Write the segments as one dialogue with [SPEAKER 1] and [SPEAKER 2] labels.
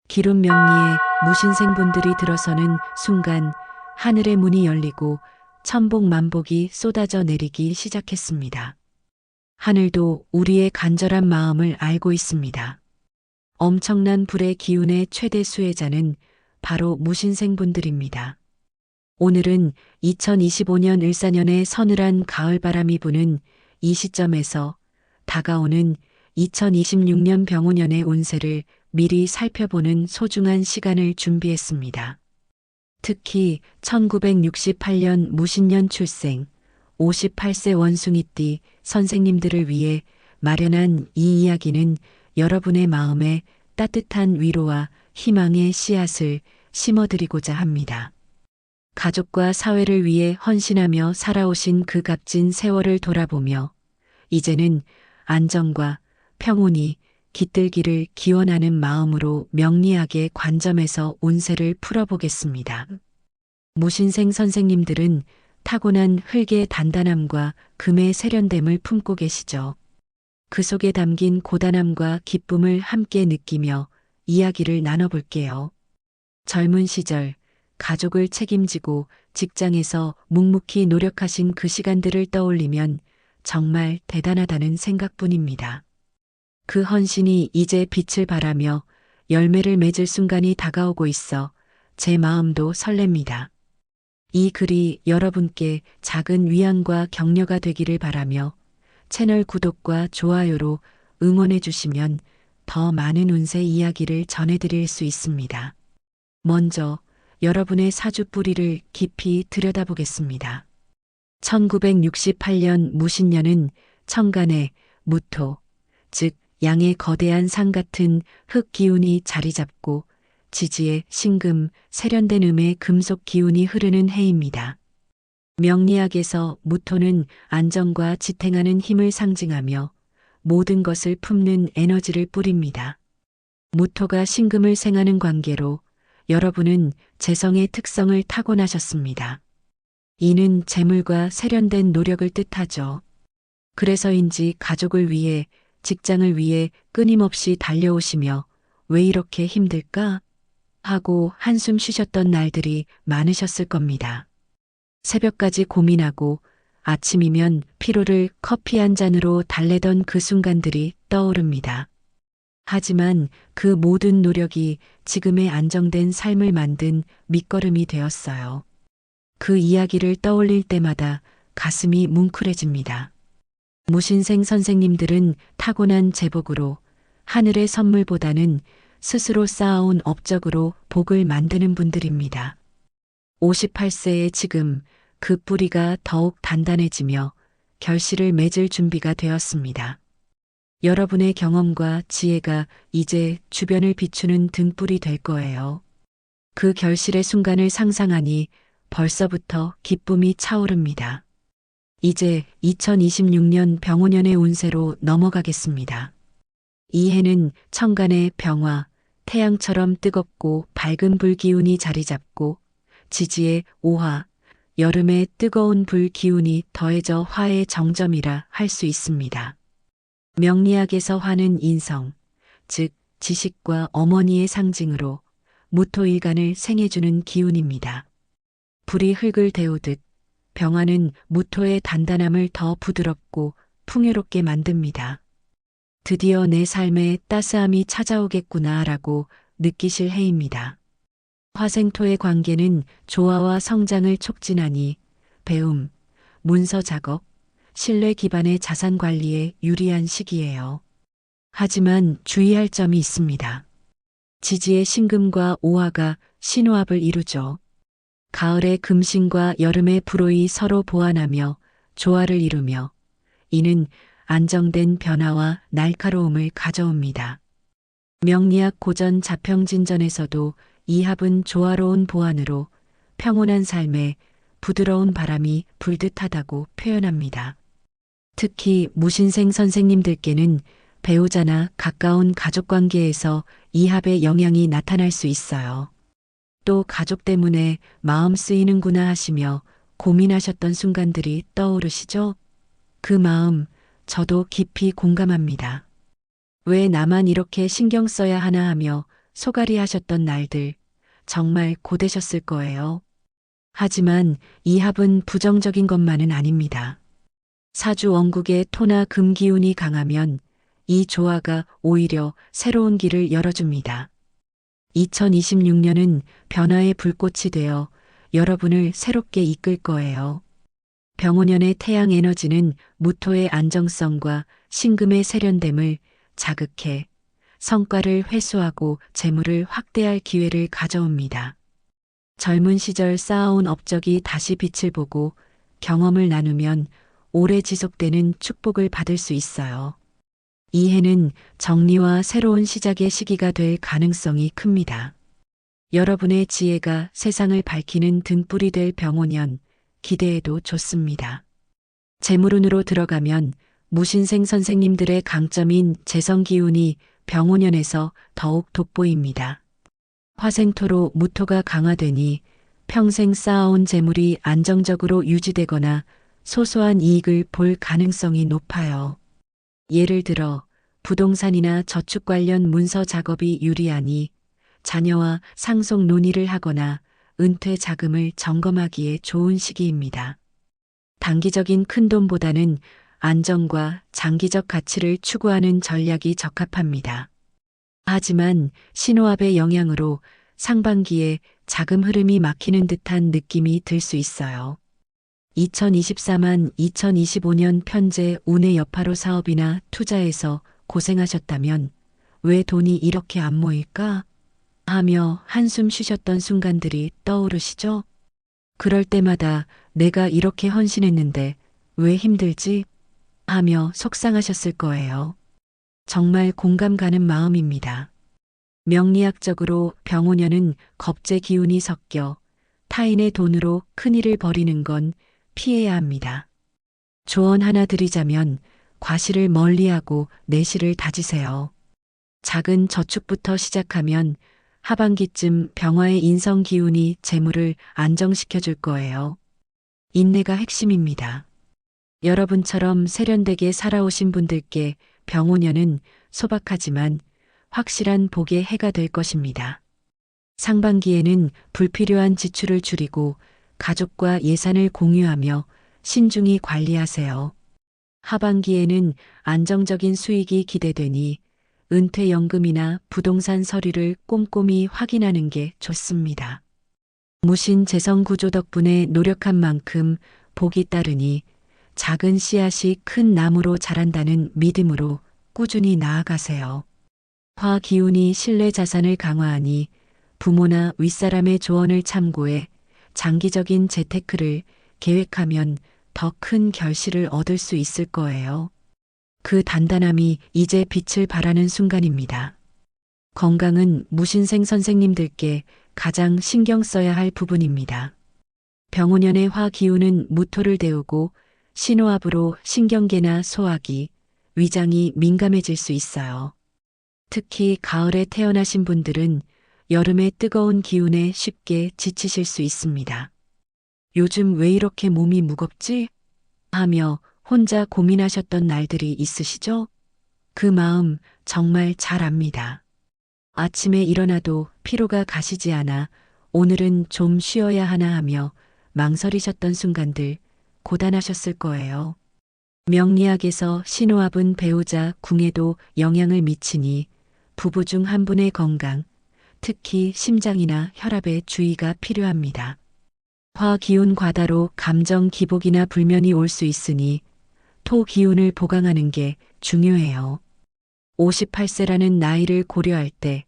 [SPEAKER 1] 기룸 명리에 무신생분들이 들어서는 순간 하늘의 문이 열리고 천복만복이 쏟아져 내리기 시작했습니다. 하늘도 우리의 간절한 마음을 알고 있습니다. 엄청난 불의 기운의 최대 수혜자는 바로 무신생분들입니다. 오늘은 2025년 을사년의 서늘한 가을바람이 부는 이 시점에서 다가오는 2026년 병오년의 운세를 미리 살펴보는 소중한 시간을 준비했습니다. 특히 1968년 무신년 출생 58세 원숭이띠 선생님들을 위해 마련한 이 이야기는 여러분의 마음에 따뜻한 위로와 희망의 씨앗을 심어드리고자 합니다. 가족과 사회를 위해 헌신하며 살아오신 그 값진 세월을 돌아보며 이제는 안정과 평온이 깃들기를 기원하는 마음으로 명리학의 관점에서 운세를 풀어보겠습니다. 무신생 선생님들은 타고난 흙의 단단함과 금의 세련됨을 품고 계시죠. 그 속에 담긴 고단함과 기쁨을 함께 느끼며 이야기를 나눠볼게요. 젊은 시절 가족을 책임지고 직장에서 묵묵히 노력하신 그 시간들을 떠올리면 정말 대단하다는 생각뿐입니다. 그 헌신이 이제 빛을 발하며 열매를 맺을 순간이 다가오고 있어 제 마음도 설렙니다. 이 글이 여러분께 작은 위안과 격려가 되기를 바라며 채널 구독과 좋아요로 응원해 주시면 더 많은 운세 이야기를 전해드릴 수 있습니다. 먼저 여러분의 사주 뿌리를 깊이 들여다보겠습니다. 1968년 무신년은 천간에 무토, 즉 양의 거대한 산 같은 흙 기운이 자리 잡고 지지에 신금, 세련된 음의 금속 기운이 흐르는 해입니다. 명리학에서 무토는 안정과 지탱하는 힘을 상징하며 모든 것을 품는 에너지를 뿌립니다. 무토가 신금을 생하는 관계로 여러분은 재성의 특성을 타고나셨습니다. 이는 재물과 세련된 노력을 뜻하죠. 그래서인지 가족을 위해 직장을 위해 끊임없이 달려오시며 왜 이렇게 힘들까? 하고 한숨 쉬셨던 날들이 많으셨을 겁니다. 새벽까지 고민하고 아침이면 피로를 커피 한 잔으로 달래던 그 순간들이 떠오릅니다. 하지만 그 모든 노력이 지금의 안정된 삶을 만든 밑거름이 되었어요. 그 이야기를 떠올릴 때마다 가슴이 뭉클해집니다. 무신생 선생님들은 타고난 제복으로 하늘의 선물보다는 스스로 쌓아온 업적으로 복을 만드는 분들입니다. 58세의 지금 그 뿌리가 더욱 단단해지며 결실을 맺을 준비가 되었습니다. 여러분의 경험과 지혜가 이제 주변을 비추는 등불이 될 거예요. 그 결실의 순간을 상상하니 벌써부터 기쁨이 차오릅니다. 이제 2026년 병오년의 운세로 넘어가겠습니다. 이 해는 천간의 병화, 태양처럼 뜨겁고 밝은 불 기운이 자리 잡고 지지의 오화, 여름의 뜨거운 불 기운이 더해져 화의 정점이라 할 수 있습니다. 명리학에서 화는 인성, 즉 지식과 어머니의 상징으로 무토일간을 생해주는 기운입니다. 불이 흙을 데우듯 병화는 무토의 단단함을 더 부드럽고 풍요롭게 만듭니다. 드디어 내 삶에 따스함이 찾아오겠구나라고 느끼실 해입니다. 화생토의 관계는 조화와 성장을 촉진하니 배움, 문서 작업, 신뢰 기반의 자산 관리에 유리한 시기예요. 하지만 주의할 점이 있습니다. 지지의 신금과 오화가 신호합을 이루죠. 가을의 금신과 여름의 불호이 서로 보완하며 조화를 이루며 이는 안정된 변화와 날카로움을 가져옵니다. 명리학 고전 자평진전에서도 이 합은 조화로운 보완으로 평온한 삶에 부드러운 바람이 불듯하다고 표현합니다. 특히 무신생 선생님들께는 배우자나 가까운 가족관계에서 이 합의 영향이 나타날 수 있어요. 또 가족 때문에 마음 쓰이는구나 하시며 고민하셨던 순간들이 떠오르시죠? 그 마음 저도 깊이 공감합니다. 왜 나만 이렇게 신경 써야 하나 하며 소갈이 하셨던 날들 정말 고되셨을 거예요. 하지만 이 합은 부정적인 것만은 아닙니다. 사주 원국의 토나 금 기운이 강하면 이 조화가 오히려 새로운 길을 열어줍니다. 2026년은 변화의 불꽃이 되어 여러분을 새롭게 이끌 거예요. 병오년의 태양 에너지는 무토의 안정성과 신금의 세련됨을 자극해 성과를 회수하고 재물을 확대할 기회를 가져옵니다. 젊은 시절 쌓아온 업적이 다시 빛을 보고 경험을 나누면 오래 지속되는 축복을 받을 수 있어요. 이 해는 정리와 새로운 시작의 시기가 될 가능성이 큽니다. 여러분의 지혜가 세상을 밝히는 등불이 될 병오년 기대해도 좋습니다. 재물운으로 들어가면 무신생 선생님들의 강점인 재성기운이 병오년에서 더욱 돋보입니다. 화생토로 무토가 강화되니 평생 쌓아온 재물이 안정적으로 유지되거나 소소한 이익을 볼 가능성이 높아요. 예를 들어 부동산이나 저축 관련 문서 작업이 유리하니 자녀와 상속 논의를 하거나 은퇴 자금을 점검하기에 좋은 시기입니다. 단기적인 큰돈보다는 안정과 장기적 가치를 추구하는 전략이 적합합니다. 하지만 신호합의 영향으로 상반기에 자금 흐름이 막히는 듯한 느낌이 들 수 있어요. 2024만 2025년 편제 운의 여파로 사업이나 투자에서 고생하셨다면 왜 돈이 이렇게 안 모일까? 하며 한숨 쉬셨던 순간들이 떠오르시죠? 그럴 때마다 내가 이렇게 헌신했는데 왜 힘들지? 하며 속상하셨을 거예요. 정말 공감 가는 마음입니다. 명리학적으로 병오년은 겁재 기운이 섞여 타인의 돈으로 큰일을 벌이는 건 피해야 합니다. 조언 하나 드리자면 과실을 멀리하고 내실을 다지세요. 작은 저축부터 시작하면 하반기쯤 병화의 인성 기운이 재물을 안정시켜 줄 거예요. 인내가 핵심입니다. 여러분처럼 세련되게 살아오신 분들께 병오년은 소박하지만 확실한 복의 해가 될 것입니다. 상반기에는 불필요한 지출을 줄이고 가족과 예산을 공유하며 신중히 관리하세요. 하반기에는 안정적인 수익이 기대되니 은퇴연금이나 부동산 서류를 꼼꼼히 확인하는 게 좋습니다. 무신 재성 구조 덕분에 노력한 만큼 복이 따르니 작은 씨앗이 큰 나무로 자란다는 믿음으로 꾸준히 나아가세요. 화 기운이 신뢰 자산을 강화하니 부모나 윗사람의 조언을 참고해 장기적인 재테크를 계획하면 더 큰 결실을 얻을 수 있을 거예요. 그 단단함이 이제 빛을 발하는 순간입니다. 건강은 무신생 선생님들께 가장 신경 써야 할 부분입니다. 병오년의 화 기운은 무토를 데우고 신호합으로 신경계나 소화기, 위장이 민감해질 수 있어요. 특히 가을에 태어나신 분들은 여름의 뜨거운 기운에 쉽게 지치실 수 있습니다. 요즘 왜 이렇게 몸이 무겁지? 하며 혼자 고민하셨던 날들이 있으시죠? 그 마음 정말 잘 압니다. 아침에 일어나도 피로가 가시지 않아 오늘은 좀 쉬어야 하나 하며 망설이셨던 순간들 고단하셨을 거예요. 명리학에서 신호합은 배우자 궁에도 영향을 미치니 부부 중 한 분의 건강, 특히 심장이나 혈압에 주의가 필요합니다. 화 기운 과다로 감정 기복이나 불면이 올 수 있으니 토 기운을 보강하는 게 중요해요. 58세라는 나이를 고려할 때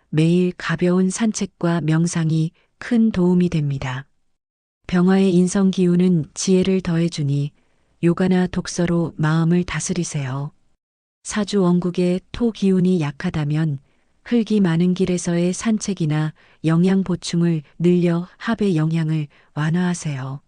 [SPEAKER 1] 매일 가벼운 산책과 명상이 큰 도움이 됩니다. 병화의 인성 기운은 지혜를 더해주니 요가나 독서로 마음을 다스리세요. 사주 원국의 토 기운이 약하다면 흙이 많은 길에서의 산책이나 영양 보충을 늘려 합의 영향을 완화하세요.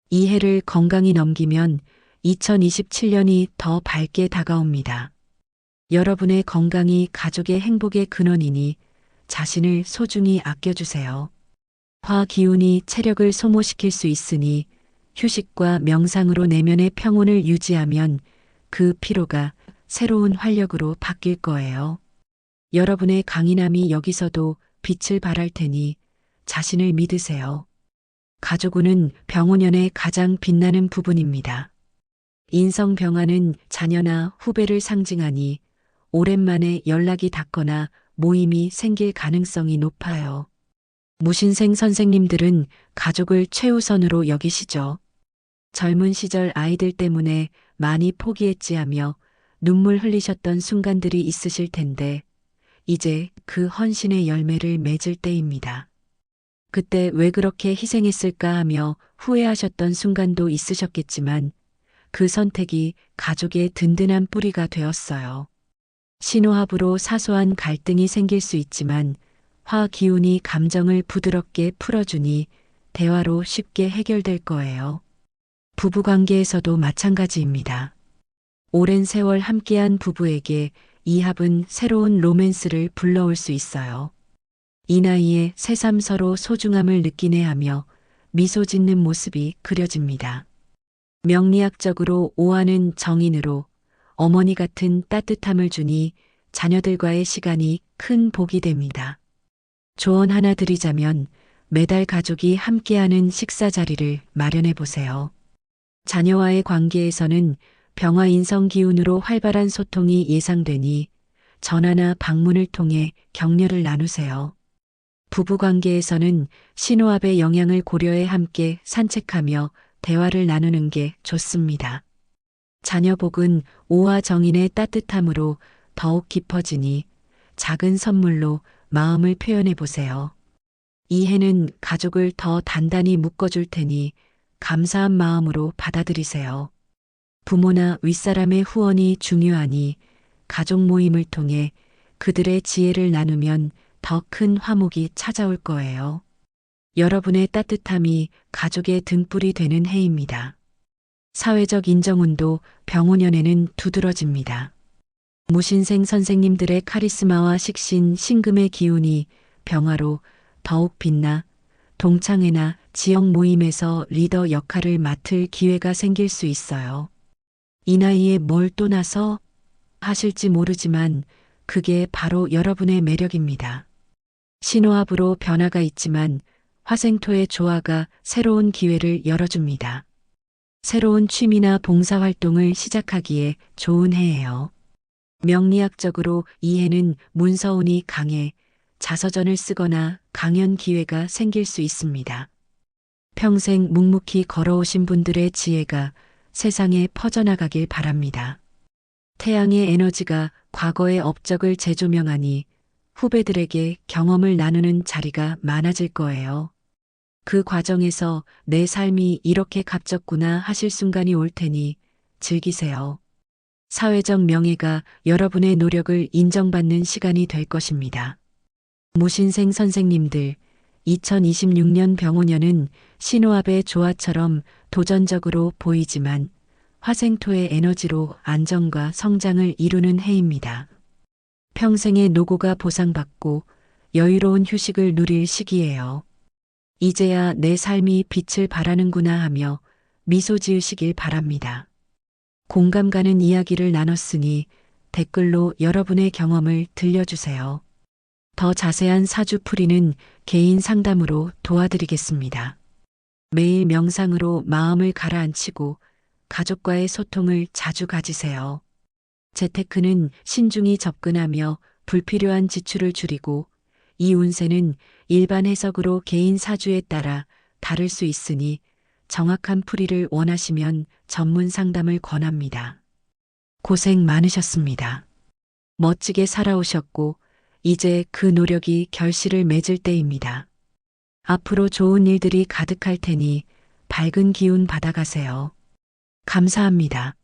[SPEAKER 1] 이 해를 건강히 넘기면 2027년이 더 밝게 다가옵니다. 여러분의 건강이 가족의 행복의 근원이니 자신을 소중히 아껴주세요. 화 기운이 체력을 소모시킬 수 있으니 휴식과 명상으로 내면의 평온을 유지하면 그 피로가 새로운 활력으로 바뀔 거예요. 여러분의 강인함이 여기서도 빛을 발할 테니 자신을 믿으세요. 가족운은 병오년의 가장 빛나는 부분입니다. 인성병화는 자녀나 후배를 상징하니 오랜만에 연락이 닿거나 모임이 생길 가능성이 높아요. 무신생 선생님들은 가족을 최우선으로 여기시죠. 젊은 시절 아이들 때문에 많이 포기했지 하며 눈물 흘리셨던 순간들이 있으실 텐데 이제 그 헌신의 열매를 맺을 때입니다. 그때 왜 그렇게 희생했을까 하며 후회하셨던 순간도 있으셨겠지만 그 선택이 가족의 든든한 뿌리가 되었어요. 신호합으로 사소한 갈등이 생길 수 있지만 화 기운이 감정을 부드럽게 풀어주니 대화로 쉽게 해결될 거예요. 부부관계에서도 마찬가지입니다. 오랜 세월 함께한 부부에게 이 합은 새로운 로맨스를 불러올 수 있어요. 이 나이에 새삼 서로 소중함을 느끼네 하며 미소 짓는 모습이 그려집니다. 명리학적으로 오화는 정인으로 어머니 같은 따뜻함을 주니 자녀들과의 시간이 큰 복이 됩니다. 조언 하나 드리자면 매달 가족이 함께하는 식사 자리를 마련해 보세요. 자녀와의 관계에서는 병화 인성 기운으로 활발한 소통이 예상되니 전화나 방문을 통해 격려를 나누세요. 부부 관계에서는 신호합의 영향을 고려해 함께 산책하며 대화를 나누는 게 좋습니다. 자녀 복은 오화 정인의 따뜻함으로 더욱 깊어지니 작은 선물로 마음을 표현해 보세요. 이 해는 가족을 더 단단히 묶어줄 테니 감사한 마음으로 받아들이세요. 부모나 윗사람의 후원이 중요하니 가족 모임을 통해 그들의 지혜를 나누면 더 큰 화목이 찾아올 거예요. 여러분의 따뜻함이 가족의 등불이 되는 해입니다. 사회적 인정운도 병오년에는 두드러집니다. 무신생 선생님들의 카리스마와 식신, 신금의 기운이 병화로 더욱 빛나 동창회나 지역 모임에서 리더 역할을 맡을 기회가 생길 수 있어요. 이 나이에 뭘 또 나서 하실지 모르지만 그게 바로 여러분의 매력입니다. 신호합으로 변화가 있지만 화생토의 조화가 새로운 기회를 열어줍니다. 새로운 취미나 봉사활동을 시작하기에 좋은 해예요. 명리학적으로 이 해는 문서운이 강해 자서전을 쓰거나 강연 기회가 생길 수 있습니다. 평생 묵묵히 걸어오신 분들의 지혜가 세상에 퍼져나가길 바랍니다. 태양의 에너지가 과거의 업적을 재조명하니 후배들에게 경험을 나누는 자리가 많아질 거예요. 그 과정에서 내 삶이 이렇게 값졌구나 하실 순간이 올 테니 즐기세요. 사회적 명예가 여러분의 노력을 인정받는 시간이 될 것입니다. 무신생 선생님들, 2026년 병오년은 신호합의 조화처럼 도전적으로 보이지만 화생토의 에너지로 안정과 성장을 이루는 해입니다. 평생의 노고가 보상받고 여유로운 휴식을 누릴 시기예요. 이제야 내 삶이 빛을 발하는구나 하며 미소 지으시길 바랍니다. 공감 가는 이야기를 나눴으니 댓글로 여러분의 경험을 들려주세요. 더 자세한 사주풀이는 개인 상담으로 도와드리겠습니다. 매일 명상으로 마음을 가라앉히고 가족과의 소통을 자주 가지세요. 재테크는 신중히 접근하며 불필요한 지출을 줄이고 이 운세는 일반 해석으로 개인 사주에 따라 다를 수 있으니 정확한 풀이를 원하시면 전문 상담을 권합니다. 고생 많으셨습니다. 멋지게 살아오셨고 이제 그 노력이 결실을 맺을 때입니다. 앞으로 좋은 일들이 가득할 테니 밝은 기운 받아가세요. 감사합니다.